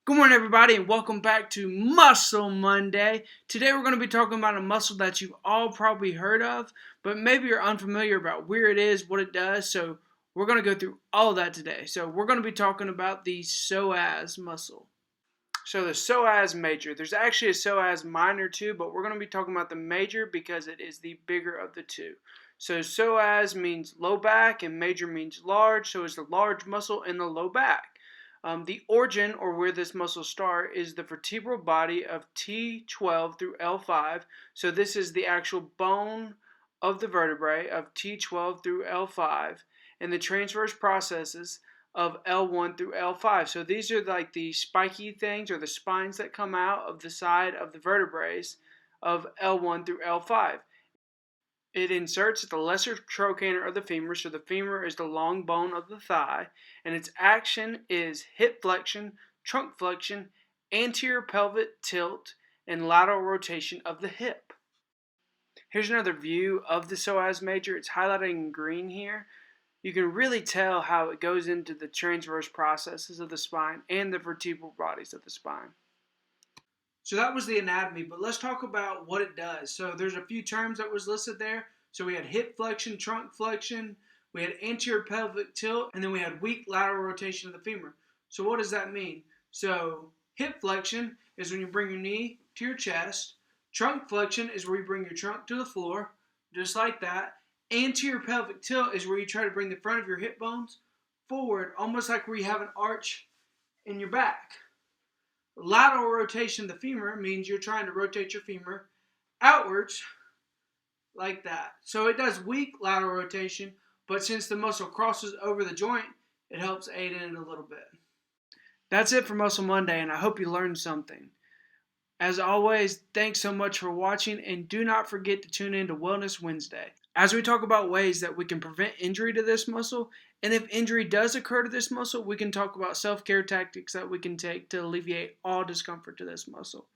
Good morning, everybody, and welcome back to Muscle Monday. Today we're going to be talking about a muscle that you've all probably heard of, but maybe you're unfamiliar about where it is, what it does, so we're going to go through all of that today. So we're going to be talking about the psoas muscle. So the psoas major, there's actually a psoas minor too, but we're going to be talking about the major because it is the bigger of the two. So psoas means low back and major means large, so it's the large muscle in the low back. The origin, or where this muscle starts, is the vertebral body of T12 through L5. So this is the actual bone of the vertebrae of T12 through L5, and the transverse processes of L1 through L5. So these are like the spiky things or the spines that come out of the side of the vertebrae of L1 through L5. It inserts at the lesser trochanter of the femur, so the femur is the long bone of the thigh, and its action is hip flexion, trunk flexion, anterior pelvic tilt, and lateral rotation of the hip. Here's another view of the psoas major. It's highlighted in green here. You can really tell how it goes into the transverse processes of the spine and the vertebral bodies of the spine. So that was the anatomy, but let's talk about what it does. So there's a few terms that was listed there. So we had hip flexion, trunk flexion, we had anterior pelvic tilt, and then we had weak lateral rotation of the femur. So what does that mean? So hip flexion is when you bring your knee to your chest. Trunk flexion is where you bring your trunk to the floor, just like that. Anterior pelvic tilt is where you try to bring the front of your hip bones forward, almost like where you have an arch in your back. Lateral rotation of the femur means you're trying to rotate your femur outwards like that. So it does weak lateral rotation, but since the muscle crosses over the joint, it helps aid in it a little bit. That's it for Muscle Monday, and I hope you learned something. As always, thanks so much for watching, and do not forget to tune in to Wellness Wednesday, as we talk about ways that we can prevent injury to this muscle, and if injury does occur to this muscle, we can talk about self-care tactics that we can take to alleviate all discomfort to this muscle.